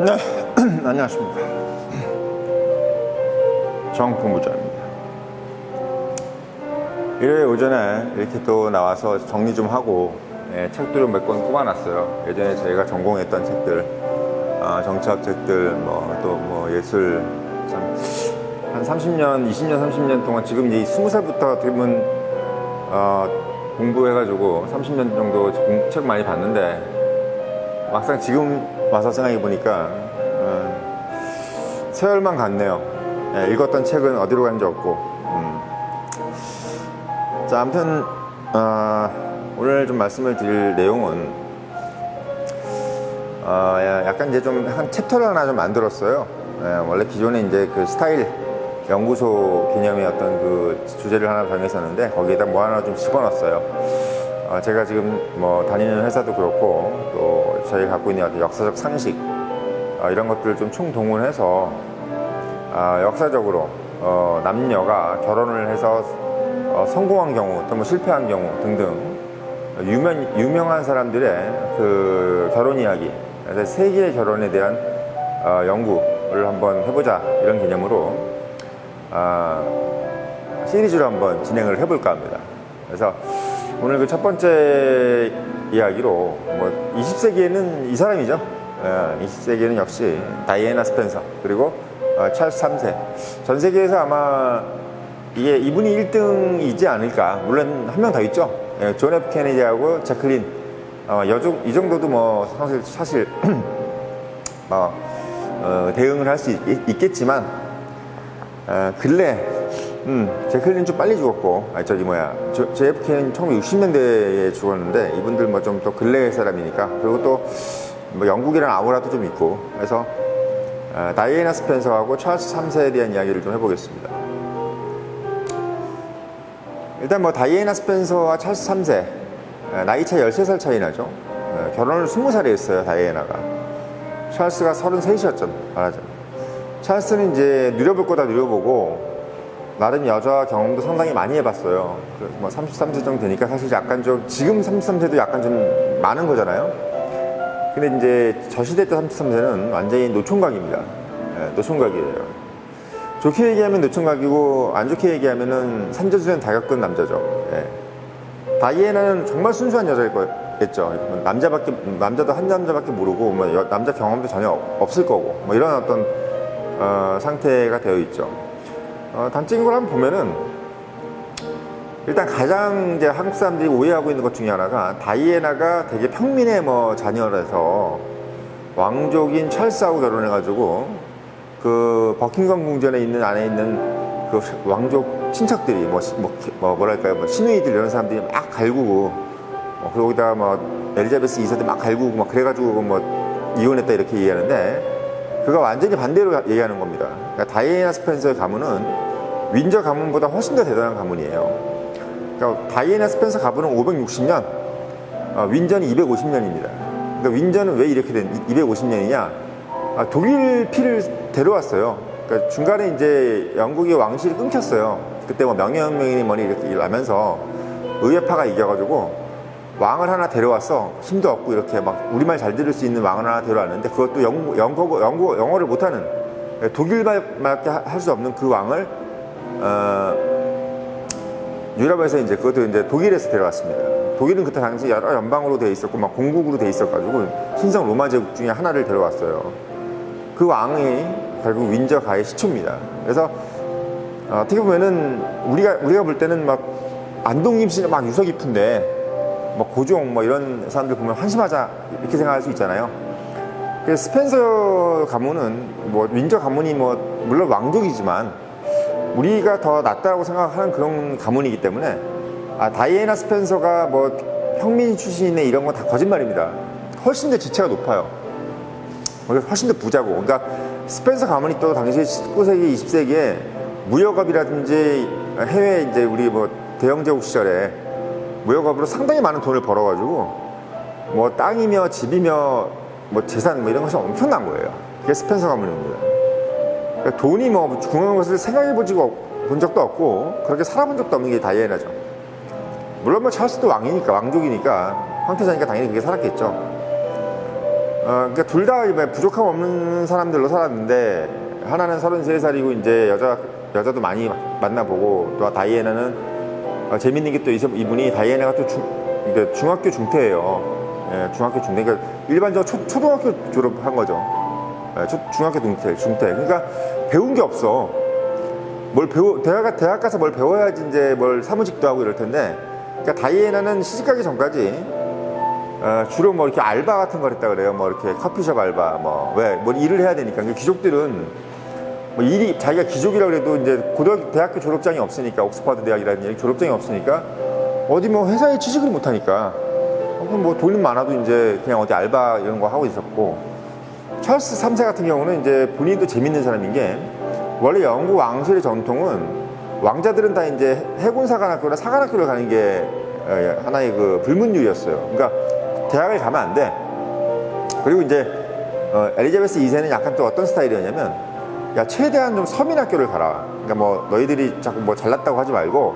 네, 안녕하십니까. 정풍부장입니다. 일요일 오전에 이렇게 또 나와서 정리 좀 하고 책들을 몇 권 뽑아놨어요. 예전에 저희가 전공했던 책들, 정치학 책들, 또 예술, 참, 한 30년, 20년, 30년 동안 지금 이제 20살부터 어떻게 보면 공부해가지고 30년 정도 책 많이 봤는데 막상 지금 와서 생각해 보니까 세월만 갔네요. 읽었던 책은 어디로 간지 없고. 자, 아무튼 오늘 좀 말씀을 드릴 내용은 약간 이제 좀 한 챕터를 하나 좀 만들었어요. 원래 기존에 이제 그 스타일 연구소 개념의 어떤 그 주제를 하나 정했었는데 거기에다 뭐 하나 좀 집어넣었어요. 제가 지금 다니는 회사도 그렇고 또 저희가 갖고 있는 어떤 역사적 상식 이런 것들을 좀 총동원해서 역사적으로 남녀가 결혼을 해서 성공한 경우 또 실패한 경우 등등 유명한 사람들의 그 결혼 이야기, 그래서 세계의 결혼에 대한 연구를 한번 해보자 이런 개념으로 시리즈로 한번 진행을 해볼까 합니다. 그래서 오늘 그 첫 번째 이야기로 20세기에는 이 사람이죠. 20세기에는 역시 다이애나 스펜서 그리고 찰스 3세. 전 세계에서 아마 이분이 1등이지 않을까. 물론 한 명 더 있죠. 존 F 케네디하고 제클린. 이 정도도 사실 대응을 할 수 있겠지만 근래 제클린 좀 빨리 죽었고, JFK는 1960년대에 죽었는데 이분들 좀 더 근래의 사람이니까. 그리고 또 영국이랑 아우라도 좀 있고, 그래서 다이애나 스펜서하고 찰스 3세에 대한 이야기를 좀 해보겠습니다. 일단 다이애나 스펜서와 찰스 3세 나이 차 13살 차이 나죠. 결혼을 20살에 했어요. 다이애나가. 찰스가 33이었죠. 말하자면 찰스는 이제 누려볼 거 다 누려보고 나름 여자 경험도 상당히 많이 해봤어요. 그래서 33세 정도 되니까 사실 약간 좀, 지금 33세도 약간 좀 많은 거잖아요. 근데 이제 저 시대 때 33세는 완전히 노총각입니다. 노총각이에요. 좋게 얘기하면 노총각이고 안 좋게 얘기하면은 산전수전 다 겪은 남자죠. 다이애나는 정말 순수한 여자일 거겠죠. 남자도 한 남자밖에 모르고 남자 경험도 전혀 없을 거고 이런 어떤 상태가 되어 있죠. 단적인 걸 한번 보면은 일단 가장 이제 한국 사람들이 오해하고 있는 것 중에 하나가 다이애나가 되게 평민의 자녀라서 왕족인 찰스하고 결혼해가지고 그 버킹엄 궁전에 안에 있는 그 왕족 친척들이 시누이들 이런 사람들이 막 갈구고 그리고 거기다가 엘리자베스 2세도 막 갈구고 그래가지고 이혼했다 이렇게 얘기하는데 그가 완전히 반대로 얘기하는 겁니다. 그러니까 다이애나 스펜서의 가문은 윈저 가문보다 훨씬 더 대단한 가문이에요. 그러니까 다이애나 스펜서 가문은 560년, 윈저는 250년입니다. 그러니까 윈저는 왜 이렇게 된 250년이냐? 독일 피를 데려왔어요. 그러니까 중간에 이제 영국의 왕실이 끊겼어요. 그때 명예혁명이니 이렇게 나면서 의회파가 이겨가지고 왕을 하나 데려왔어. 힘도 없고 이렇게 우리말 잘 들을 수 있는 왕을 하나 데려왔는데 그것도 영어를 못하는 독일말밖에 할 수 없는 그 왕을 유럽에서 이제 그것도 이제 독일에서 데려왔습니다. 독일은 그때 당시 여러 연방으로 돼 있었고 공국으로 돼 있어가지고 신성 로마 제국 중에 하나를 데려왔어요. 그 왕이 결국 윈저가의 시초입니다. 그래서 어떻게 보면은 우리가 볼 때는 안동김 씨는 유서 깊은데 고종 이런 사람들 보면 한심하자 이렇게 생각할 수 있잖아요. 그래서 스펜서 가문은 윈저 가문이 물론 왕족이지만 우리가 더 낫다고 생각하는 그런 가문이기 때문에 다이애나 스펜서가 평민 출신의 이런 건 다 거짓말입니다. 훨씬 더 지체가 높아요. 훨씬 더 부자고. 그러니까 스펜서 가문이 또 당시 19세기, 20세기에 무역업이라든지 해외 이제 우리 대영제국 시절에 무역업으로 상당히 많은 돈을 벌어가지고 땅이며 집이며 재산 이런 것이 엄청난 거예요. 그게 스펜서 가문입니다. 그러니까 돈이 중요한 것을 생각해 본 적도 없고 그렇게 살아본 적도 없는 게 다이애나죠. 물론 찰스도 왕이니까, 왕족이니까 황태자니까 당연히 그렇게 살았겠죠. 그러니까 둘 다 부족함 없는 사람들로 살았는데, 하나는 33살이고 이제 여자도 많이 만나보고, 또 다이애나는 재밌는 게 또 이분이 다이애나가 또 중학교 중퇴예요. 예, 중학교 중퇴. 그러니까 일반적으로 초등학교 졸업한 거죠. 예, 중학교 중퇴. 그러니까 배운 게 없어. 대학 가서 뭘 배워야지 이제 뭘 사무직도 하고 이럴 텐데, 그러니까 다이애나는 시집가기 전까지 주로 뭐 이렇게 알바 같은 걸 했다 그래요. 뭐 이렇게 커피숍 알바, 뭐 일을 해야 되니까. 그러니까 귀족들은 뭐 일이 자기가 귀족이라고 해도 이제 대학교 졸업장이 없으니까, 옥스퍼드 대학이라는 졸업장이 없으니까 어디 뭐 회사에 취직을 못 하니까 뭐 돈은 많아도 이제 그냥 어디 알바 이런 거 하고 있었고, 찰스 3세 같은 경우는 이제 본인도 재밌는 사람인 게, 원래 영국 왕실의 전통은 왕자들은 다 이제 해군사관학교나 사관학교를 가는 게 하나의 그 불문율이었어요. 그러니까 대학을 가면 안 돼. 그리고 이제 엘리자베스 2세는 약간 또 어떤 스타일이었냐면, 야, 최대한 좀 서민학교를 가라. 그러니까 뭐 너희들이 자꾸 뭐 잘났다고 하지 말고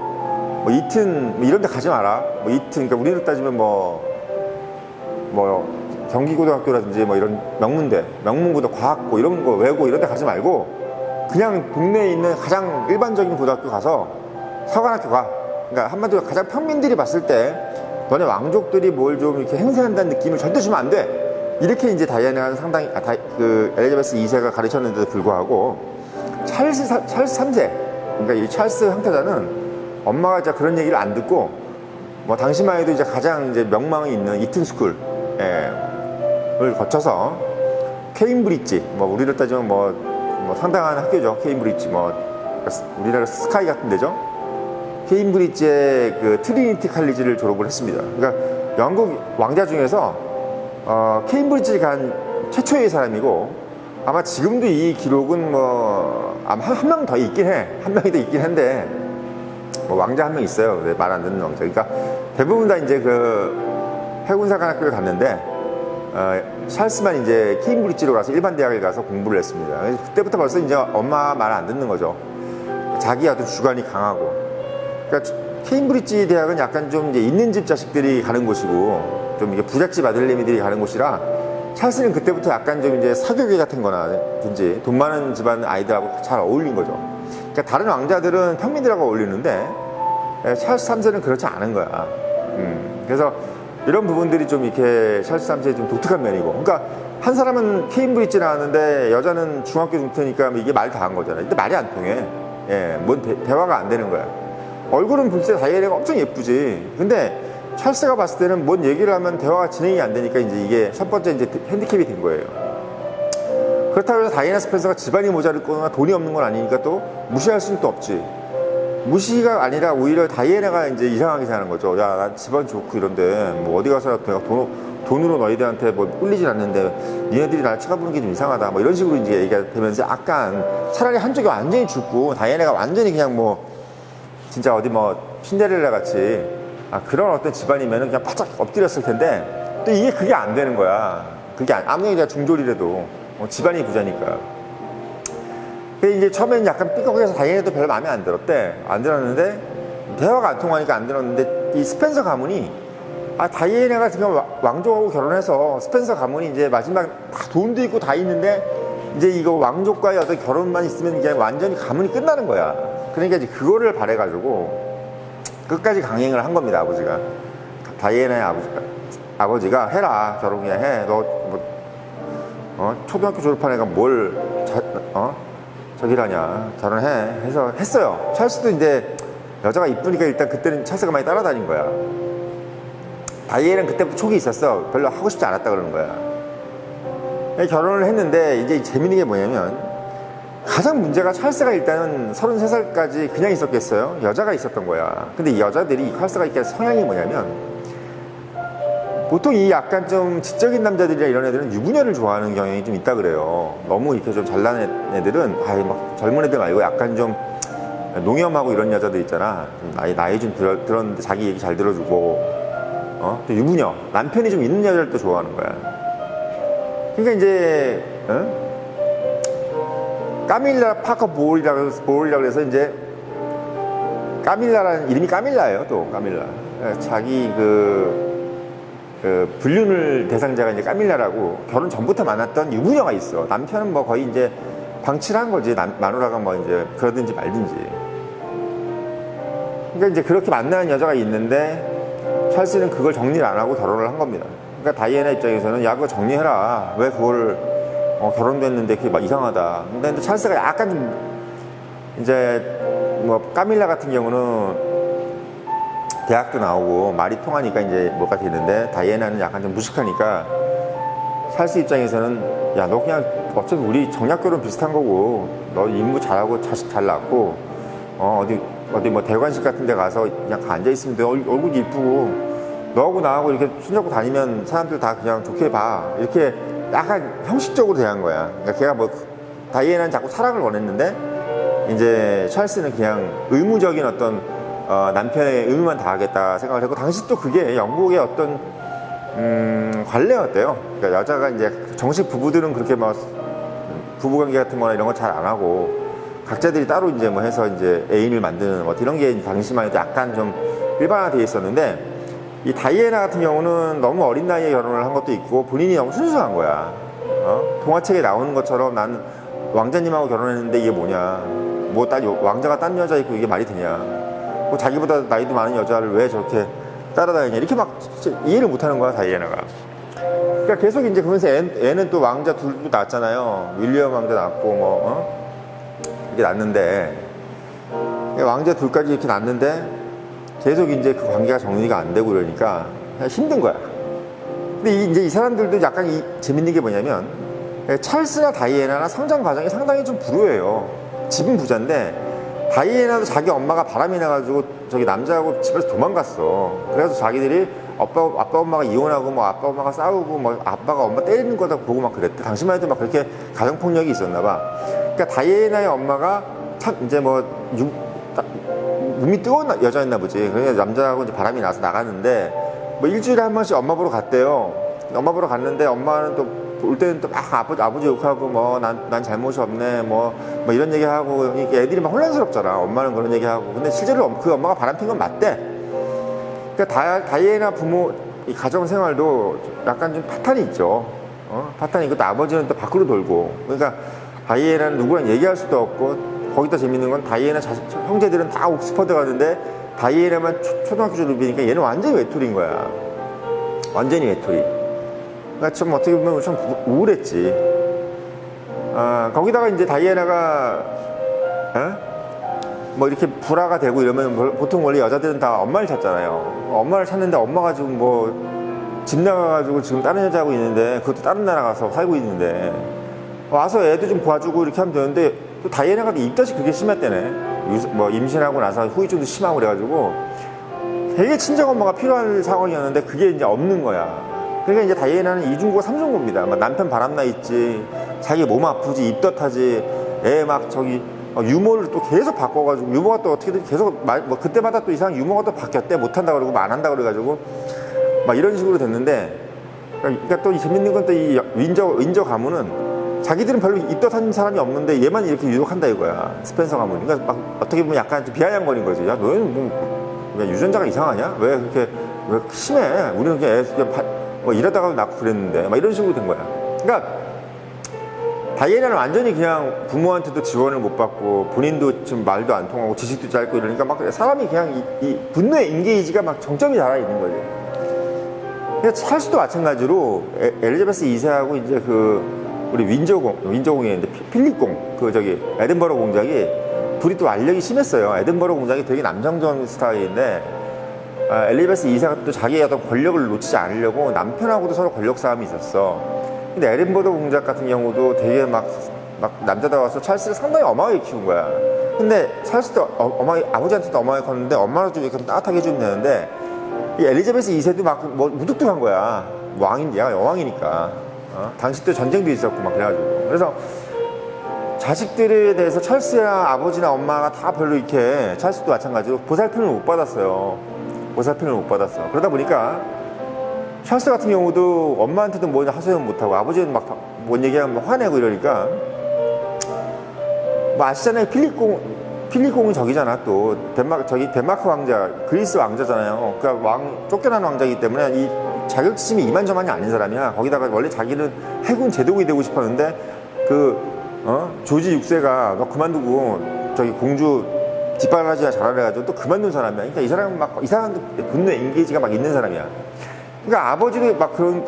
뭐 이튼 뭐 이런 데 가지 마라. 뭐 이튼, 그러니까 우리로 따지면 뭐 경기고등학교라든지 뭐 이런 명문고등 과학고 이런 거 외고 이런 데 가지 말고 그냥 동네에 있는 가장 일반적인 고등학교 가서 사관학교 가. 그러니까 한마디로 가장 평민들이 봤을 때 너네 왕족들이 뭘 좀 이렇게 행세한다는 느낌을 절대 주면 안 돼. 이렇게 이제 다이애나는 상당히 그 엘리자베스 2세가 가르쳤는데도 불구하고, 찰스 3세, 그러니까 이 찰스 황태자는 엄마가 이제 그런 얘기를 안 듣고, 뭐 당시만 해도 이제 가장 이제 명망이 있는 이튼 스쿨을 거쳐서 케임브리지, 뭐 우리로 따지면 뭐 상당한 학교죠. 케임브리지, 뭐 우리나라 스카이 같은 데죠. 케임브리지의 그 트리니티 칼리지를 졸업을 했습니다. 그러니까 영국 왕자 중에서 케임브리지 간 최초의 사람이고, 아마 지금도 이 기록은 뭐 아마 한 명 더 있긴 해. 한 명이 더 있긴 한데, 뭐 왕자 한 명 있어요. 말 안 듣는 왕자. 그러니까 대부분 다 이제 그 해군사관학교를 갔는데, 찰스만 이제 케임브리지로 가서 일반 대학에 가서 공부를 했습니다. 그때부터 벌써 이제 엄마 말 안 듣는 거죠. 자기 아주 주관이 강하고. 그러니까 케임브리지 대학은 약간 좀 이제 있는 집 자식들이 가는 곳이고, 좀 이게 부잣집 아들내미들이 가는 곳이라, 찰스는 그때부터 약간 좀 이제 사교계 같은 거나든지 돈 많은 집안 아이들하고 잘 어울린 거죠. 그러니까 다른 왕자들은 평민들하고 어울리는데, 찰스 3세는 그렇지 않은 거야. 그래서 이런 부분들이 좀 이렇게 찰스 3세의 좀 독특한 면이고, 그러니까 한 사람은 케임브리지 나왔는데 여자는 중학교 중퇴니까 이게 말 다 한 거잖아. 근데 말이 안 통해. 뭔 대화가 안 되는 거야. 얼굴은 볼 때 다이애나가 엄청 예쁘지. 근데 찰스가 봤을 때는 뭔 얘기를 하면 대화가 진행이 안 되니까 이제 이게 첫 번째 이제 핸디캡이 된 거예요. 그렇다고 해서 다이애나 스펜서가 집안이 모자르거나 돈이 없는 건 아니니까 또 무시할 수는 또 없지. 무시가 아니라 오히려 다이애나가 이제 이상하게 생각하는 거죠. 야, 난 집안 좋고 이런데 뭐 어디 가서 내가 돈으로 너희들한테 뭐 꿀리진 않는데 니네들이 날 쳐다보는 게 좀 이상하다. 뭐 이런 식으로 이제 얘기가 되면서 약간 차라리 한쪽이 완전히 죽고 다이애나가 완전히 그냥 뭐 진짜 어디 뭐 신데렐라 같이 그런 어떤 집안이면은 그냥 바짝 엎드렸을 텐데, 또 그게 안 되는 거야. 그게 아무리 내가 중졸이라도 집안이 부자니까. 근데 이제 처음에는 약간 삐걱해서 다이애나도 별로 마음에 안 들었대. 안 들었는데 대화가 안 통하니까 안 들었는데, 이 스펜서 가문이 다이애나가 지금 왕족하고 결혼해서 스펜서 가문이 이제 마지막 다 돈도 있고 다 있는데, 이제 이거 왕족과의 어떤 결혼만 있으면 이게 완전히 가문이 끝나는 거야. 그러니까 이제 그거를 바래가지고 끝까지 강행을 한 겁니다. 아버지가, 다이애나의 아버지가 해라, 결혼 그냥 해. 너 초등학교 졸업한 애가 뭘 저기라냐, 결혼해 해서 했어요. 찰스도 이제 여자가 이쁘니까 일단 그때는 찰스가 많이 따라다닌 거야. 다이애나는 그때부터 촉이 있었어. 별로 하고 싶지 않았다 그러는 거야. 결혼을 했는데 이제 재밌는 게 뭐냐면, 가장 문제가 찰스가 일단은 33살까지 그냥 있었겠어요? 여자가 있었던 거야. 근데 이 여자들이, 찰스가 이렇게 성향이 뭐냐면, 보통 이 약간 좀 지적인 남자들이나 이런 애들은 유부녀를 좋아하는 경향이 좀 있다 그래요. 너무 이렇게 좀 잘난 애들은 막 젊은 애들 말고 약간 좀 농염하고 이런 여자들 있잖아. 나이 좀 들었는데 자기 얘기 잘 들어주고, 또 유부녀, 남편이 좀 있는 여자를 또 좋아하는 거야. 그러니까 이제 까밀라 파커 보울이라고 해서 이제 까밀라라는 이름이 까밀라예요. 또 까밀라, 자기 그 불륜을 대상자가 이제 까밀라라고 결혼 전부터 만났던 유부녀가 있어. 남편은 뭐 거의 이제 방치를 한 거지. 마누라가 뭐 이제 그러든지 말든지. 그러니까 이제 그렇게 만나는 여자가 있는데 찰스는 그걸 정리를 안 하고 결혼을 한 겁니다. 그러니까 다이애나 입장에서는 야, 그거 정리해라. 왜 그걸 결혼됐는데 그게 막 이상하다. 근데 찰스가 약간 좀 이제 뭐 까밀라 같은 경우는 대학도 나오고 말이 통하니까 이제 뭐가 되는데 다이애나는 약간 좀 무식하니까 찰스 입장에서는 야, 너 그냥 어차피 우리 정략결혼 비슷한 거고 너 임무 잘하고 자식 잘 낳고 어디 뭐 대관식 같은 데 가서 그냥 앉아 있으면 돼. 얼굴도 이쁘고 너하고 나하고 이렇게 손잡고 다니면 사람들 다 그냥 좋게 봐. 이렇게 약간 형식적으로 대한 거야. 그러니까 걔가 뭐 다이애나는 자꾸 사랑을 원했는데 이제 찰스는 그냥 의무적인 어떤 남편의 의무만 다하겠다 생각을 했고, 당시 또 그게 영국의 어떤 관례였대요. 그러니까 여자가 이제 정식 부부들은 그렇게 막 부부관계 같은 거나 이런 거 잘 안 하고 각자들이 따로 이제 뭐 해서 이제 애인을 만드는 뭐 이런 게 당시만 해도 약간 좀 일반화되어 있었는데, 이 다이애나 같은 경우는 너무 어린 나이에 결혼을 한 것도 있고 본인이 너무 순수한 거야. 동화책에 나오는 것처럼 난 왕자님하고 결혼했는데 이게 뭐냐, 뭐 왕자가 딴 여자 있고 이게 말이 되냐, 뭐 자기보다 나이도 많은 여자를 왜 저렇게 따라다니냐, 이렇게 막 이해를 못하는 거야 다이애나가. 그러니까 계속 이제 그러면서 애는 또 왕자 둘도 낳았잖아요. 윌리엄 왕자 낳고 이렇게 낳는데, 왕자 둘까지 이렇게 낳는데 계속 이제 그 관계가 정리가 안 되고 그러니까 힘든 거야. 근데 이제 이 사람들도 약간 재밌는 게 뭐냐면, 찰스나 다이애나나 성장 과정이 상당히 좀 불우해요. 집은 부자인데 다이애나도 자기 엄마가 바람이 나가지고 저기 남자하고 집에서 도망갔어. 그래서 자기들이 아빠 엄마가 이혼하고 뭐 아빠 엄마가 싸우고 뭐 아빠가 엄마 때리는 거다 보고 막 그랬대. 당시만 해도 막 그렇게 가정폭력이 있었나 봐. 그러니까 다이애나의 엄마가 참 이제 뭐 몸이 뜨거운 여자였나 보지. 그러니까 남자하고 이제 바람이 나서 나갔는데 뭐 일주일에 한 번씩 엄마 보러 갔대요. 엄마 보러 갔는데 엄마는 또 올 때는 또 막 아버지 욕하고 뭐 난 잘못이 없네 뭐 이런 얘기하고, 이렇게 애들이 막 혼란스럽잖아. 엄마는 그런 얘기하고. 근데 실제로 그 엄마가 바람핀 건 맞대. 그러니까 다이애나 부모 이 가정 생활도 약간 좀 파탄이 있죠. 파탄이 있고 또 아버지는 또 밖으로 돌고. 그러니까 다이애나는 누구랑 얘기할 수도 없고, 거기다 재밌는 건 다이애나 형제들은 다 옥스퍼드 가는데 다이애나만 초등학교 졸업이니까 얘는 완전히 외톨이인 거야. 완전히 외톨이. 그러니까 좀 어떻게 보면 좀 우울했지. 거기다가 이제 다이애나가 뭐 이렇게 불화가 되고 이러면 보통 원래 여자들은 다 엄마를 찾잖아요. 엄마를 찾는데 엄마가 지금 뭐 집 나가가지고 지금 다른 여자하고 있는데, 그것도 다른 나라 가서 살고 있는데 와서 애도 좀 봐주고 이렇게 하면 되는데, 또 다이애나가 입덧이 그게 심했대네. 뭐 임신하고 나서 후유증도 심하고 그래가지고 되게 친정 엄마가 필요한 상황이었는데 그게 이제 없는 거야. 그러니까 이제 다이애나는 이중고 삼중고입니다. 남편 바람나 있지, 자기 몸 아프지, 입덧하지, 애 막 저기 유머를 또 계속 바꿔가지고, 유머가 또 어떻게든 계속 뭐 그때마다 또 이상 유머가 또 바뀌었대. 못한다 그러고 안 한다 그래가지고 막 이런 식으로 됐는데, 그러니까 또 재밌는 건 또 이 윈저 가문은 자기들은 별로 입덧한 사람이 없는데 얘만 이렇게 유독한다 이거야, 스펜서 가문. 그러니까 막 어떻게 보면 약간 좀 비아냥거린 거지. 야, 너는 뭐 유전자가 이상하냐? 왜 그렇게 왜 심해? 우리는 그냥 뭐 이러다가 낳고 그랬는데 막 이런 식으로 된 거야. 그러니까 다이애나는 완전히 그냥 부모한테도 지원을 못 받고 본인도 좀 말도 안 통하고 지식도 짧고 이러니까 막 사람이 그냥 이 분노의 인게이지가 막 정점이 달아 있는 거지. 그러니까 찰스도 마찬가지로 엘리자베스 2세하고 이제 우리 윈저공에 있는데 필립공, 저기 에든버러 공작이 둘이 또 알력이 심했어요. 에든버러 공작이 되게 남성적 스타일인데, 엘리자베스 2세가 또 자기의 어떤 권력을 놓치지 않으려고 남편하고도 서로 권력 싸움이 있었어. 근데 에든버러 공작 같은 경우도 되게 막 남자다워서 찰스를 상당히 엄하게 키운 거야. 근데 찰스도 아버지한테도 엄하게 컸는데 엄마를 좀 이렇게 따뜻하게 해주면 되는데, 이 엘리자베스 2세도 막 뭐 무뚝뚝한 거야. 얘가 여왕이니까. 당시 때 전쟁도 있었고 막 그래가지고. 그래서 자식들에 대해서 찰스랑 아버지나 엄마가 다 별로 이렇게, 찰스도 마찬가지로 보살핌을 못 받았어요. 보살핌을 못 받았어. 그러다 보니까 찰스 같은 경우도 엄마한테도 뭐 하소연 못하고 아버지는 막 뭔 얘기하면 화내고 이러니까, 뭐 아시잖아요. 필립공이 저기잖아. 또 덴마크 왕자, 그리스 왕자잖아요. 그러니까 쫓겨난 왕자이기 때문에 이 자격지심이 이만저만이 아닌 사람이야. 거기다가 원래 자기는 해군 제독이 되고 싶었는데 조지 6세가 너 그만두고 저기 공주 뒷바라지가 잘하래가지고 또 그만둔 사람이야. 그러니까 이 사람은 막 이상한 분노 엔게이지가 막 있는 사람이야. 그러니까 아버지도 막 그런,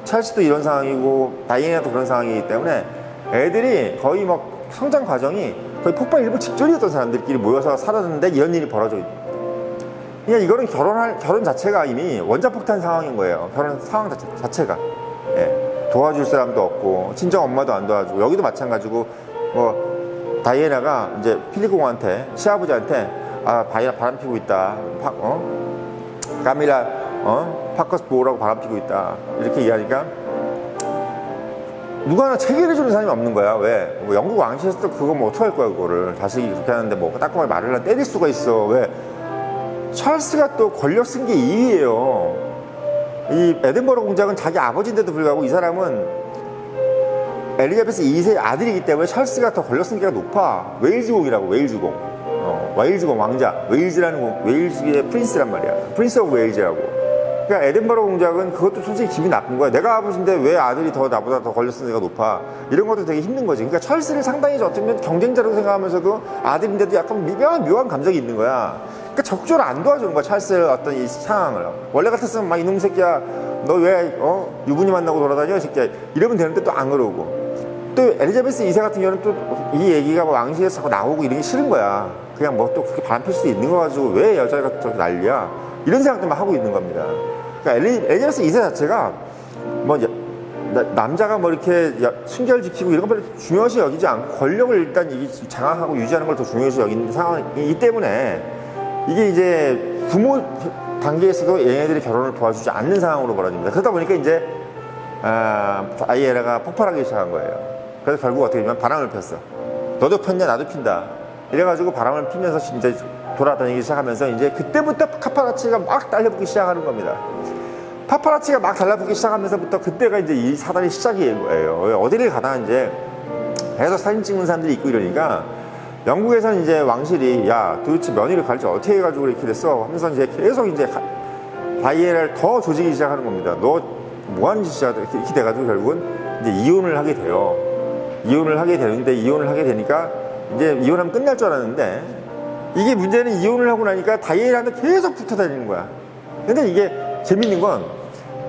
찰스도 이런 상황이고 다이애나도 그런 상황이기 때문에 애들이 거의 막 성장 과정이 거의 폭발 일보 직전이었던 사람들끼리 모여서 살았는데 이런 일이 벌어져 있고, 그러니까 이거는 결혼 자체가 이미 원자폭탄 상황인 거예요. 결혼 상황 자체가. 예. 도와줄 사람도 없고 친정 엄마도 안 도와주고, 여기도 마찬가지고 뭐 다이애나가 이제 필립 공한테, 시아버지한테 바이라 바람 피고 있다, 카밀라 파커스 보호라고 바람 피고 있다 이렇게 얘기하니까 누가 하나 체계를 주는 사람이 없는 거야. 왜? 뭐 영국 왕실에서도 그거 뭐 어떡할 거야, 그거를 자식이 그렇게 하는데 뭐 따끔하게 말을 하려 때릴 수가 있어. 왜? 찰스가 또 권력 쓴 게 2위예요. 이 에든버러 공작은 자기 아버지인데도 불구하고 이 사람은 엘리자베스 2세 아들이기 때문에 찰스가 더 권력 쓴 게가 높아. 웨일즈공이라고, 웨일즈공. 웨일즈공 왕자. 웨일즈의 프린스란 말이야. 프린스 오브 웨일즈라고. 그러니까 에든버러 공작은 그것도 솔직히 기분이 나쁜 거야. 내가 아버지인데 왜 아들이 더 나보다 더 권력 쓴 게가 높아. 이런 것도 되게 힘든 거지. 그러니까 찰스를 상당히 어떻게 보면 경쟁자로 생각하면서도 아들인데도 약간 묘한 감정이 있는 거야. 그러니까 적극적으로 안 도와주는 거야, 찰스의 어떤 이 상황을. 원래 같았으면 막 이놈 새끼야, 너 왜 유부녀 만나고 돌아다녀, 이 새끼야, 이러면 되는데 또 안 그러고. 또 엘리자베스 2세 같은 경우는 또 이 얘기가 뭐 왕실에서 자꾸 나오고 이런 게 싫은 거야. 그냥 뭐 또 그렇게 바람 필 수도 있는 거 가지고 왜 여자가 저렇게 난리야, 이런 생각들만 하고 있는 겁니다. 그러니까 엘리자베스 2세 자체가 뭐 남자가 뭐 이렇게 순결 지키고 이런 거 별로 중요시 여기지 않고 권력을 일단 장악하고 유지하는 걸 더 중요시 여기는 상황이기 때문에 이게 이제 부모 단계에서도 얘네들이 결혼을 도와주지 않는 상황으로 벌어집니다. 그러다 보니까 이제 다이애나가 폭발하기 시작한 거예요. 그래서 결국 어떻게 되냐면 바람을 폈어. 너도 폈냐, 나도 핀다. 이래가지고 바람을 피면서 이제 돌아다니기 시작하면서 이제 그때부터 파파라치가 막 달려붙기 시작하는 겁니다. 파파라치가 막 달라붙기 시작하면서부터 그때가 이제 이 사단이 시작인 거예요. 어디를 가나 이제 계속 사진 찍는 사람들이 있고 이러니까 영국에서는 이제 왕실이 야, 도대체 며느리를 갈지 어떻게 해가지고 이렇게 됐어 하면서 이제 계속 이제 다이애나를 더 조지기 시작하는 겁니다. 너 뭐 하는 짓이야, 이렇게 돼가지고 결국은 이제 이혼을 하게 돼요. 이혼을 하게 되는데, 이혼을 하게 되니까 이제 이혼하면 끝날 줄 알았는데, 이게 문제는 이혼을 하고 나니까 다이애나한테 계속 붙어 다니는 거야. 근데 이게 재밌는 건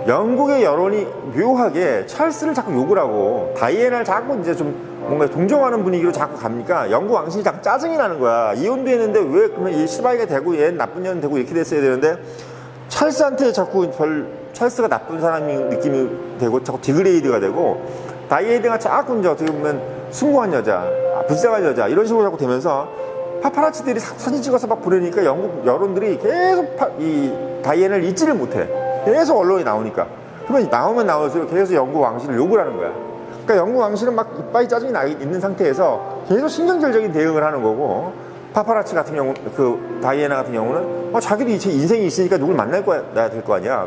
영국의 여론이 묘하게 찰스를 자꾸 욕을 하고 다이애나를 자꾸 이제 좀 뭔가 동정하는 분위기로 자꾸 가니까 영국 왕실이 자꾸 짜증이 나는 거야. 이혼도 했는데 왜 그러면 이 시바이가 되고 얘는 나쁜 년 되고 이렇게 됐어야 되는데 찰스한테 자꾸 찰스가 나쁜 사람이 느낌이 되고 자꾸 디그레이드가 되고, 다이애나가 자꾸 이제 어떻게 보면 숭고한 여자, 불쌍한 여자 이런 식으로 자꾸 되면서 파파라치들이 사진 찍어서 막 보내니까 영국 여론들이 계속 이 다이애나를 잊지를 못해. 계속 언론에 나오니까. 그러면 나오면 나올수록 계속 영국 왕실을 욕을 하는 거야. 그러니까 영국 왕실은 막 이빠이 짜증이 나 있는 상태에서 계속 신경질적인 대응을 하는 거고, 파파라치 같은 경우, 다이애나 같은 경우는 자기도 인생이 있으니까 누굴 만나야 될 거 아니야.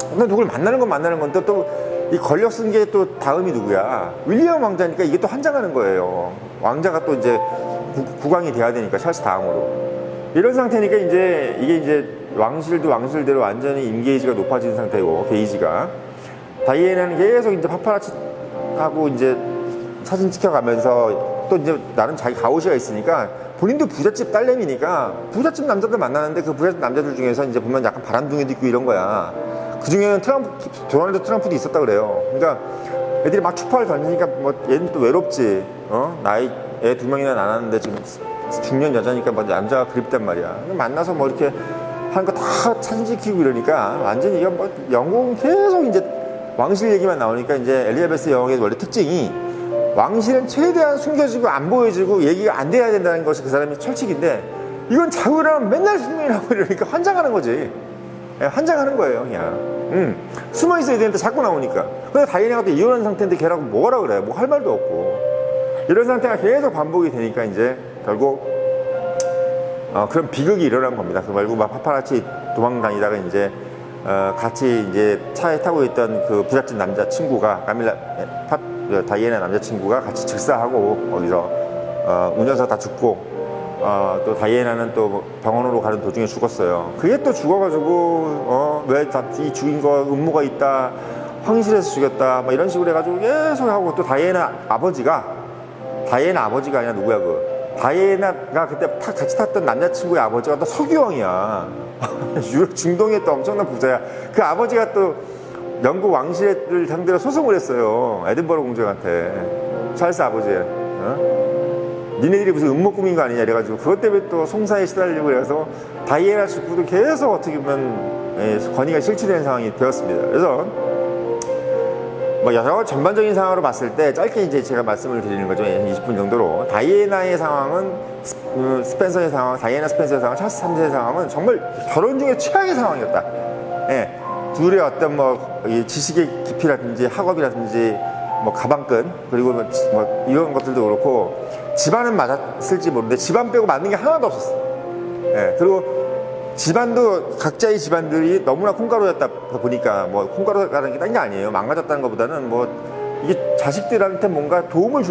근데 누굴 만나는 건 또 이 권력 쓴 게 또 다음이 누구야? 윌리엄 왕자니까 이게 또 환장하는 거예요. 왕자가 또 이제 국왕이 돼야 되니까, 찰스 다음으로. 이런 상태니까 이게 이제 왕실도 왕실대로 완전히 임게이지가 높아진 상태고, 게이지가. 다이애나는 계속 이제 파파라치하고 이제 사진 찍혀가면서 또 이제 나는 자기 가오시가 있으니까 본인도 부잣집 딸내미니까 부잣집 남자들 만나는데 그 부잣집 남자들 중에서 이제 보면 약간 바람둥이도 있고 이런 거야. 그 중에는 도널드 트럼프도 있었다 그래요. 그러니까 애들이 막 추파를 던지니까 뭐 얘는 또 외롭지. 나이 애 2명이나 낳았는데 지금 중년 여자니까 뭐 남자가 그립단 말이야. 만나서 뭐 이렇게 하는 거 다 사진 찍히고 이러니까 완전히 이거 뭐 영국은 계속 이제 왕실 얘기만 나오니까 이제 엘리자베스 여왕의 원래 특징이 왕실은 최대한 숨겨지고 안 보여지고 얘기가 안 돼야 된다는 것이 그 사람의 철칙인데, 이건 자고 일어나면 맨날 숨기라고 이러니까 환장하는 거지. 환장하는 거예요, 그냥. 숨어 있어야 되는데 자꾸 나오니까. 근데 다이애나가 또 이혼한 상태인데 걔라고 뭐라 그래? 뭐 할 말도 없고. 이런 상태가 계속 반복이 되니까 이제 결국 그런 비극이 일어난 겁니다. 그 말고 막 파파라치 도망 다니다가 이제 같이 이제 차에 타고 있던 그 부잣집 남자 친구가 다이애나 남자친구가 같이 즉사하고 거기서 운전사 다 죽고, 또 다이애나는 또 병원으로 가는 도중에 죽었어요. 그게 또 죽어가지고 왜 이 죽인 거 음모가 있다, 황실에서 죽였다, 뭐 이런 식으로 해가지고 계속 하고, 또 다이애나 아버지가 아니라 누구야, 다이애나가 그때 같이 탔던 남자친구의 아버지가 또 석유왕이야. 유럽 중동에 또 엄청난 부자야. 그 아버지가 또 영국 왕실을 상대로 소송을 했어요. 에든버러 공주한테. 찰스 아버지. 니네들이 무슨 음모 꾸민 거 아니냐 이래가지고 그것 때문에 또 송사에 시달리고 그래서 다이애나 죽고도 계속 어떻게 보면 권위가 실추되는 상황이 되었습니다. 그래서 뭐 여러 전반적인 상황으로 봤을 때 짧게 이제 제가 말씀을 드리는 거죠. 20분 정도로. 다이애나의 상황은 스펜서의 상황, 다이애나 스펜서의 상황, 찰스 3세의 상황은 정말 결혼 중에 최악의 상황이었다. 예. 둘의 어떤 이 지식의 깊이라든지 학업이라든지 가방끈, 그리고 이런 것들도 그렇고, 집안은 맞았을지 모르는데 집안 빼고 맞는 게 하나도 없었어. 예. 그리고 집안도 각자의 집안들이 너무나 콩가루였다 보니까 콩가루라는 게 딴 게 아니에요. 망가졌다는 것보다는 이게 자식들한테 뭔가 도움을 줄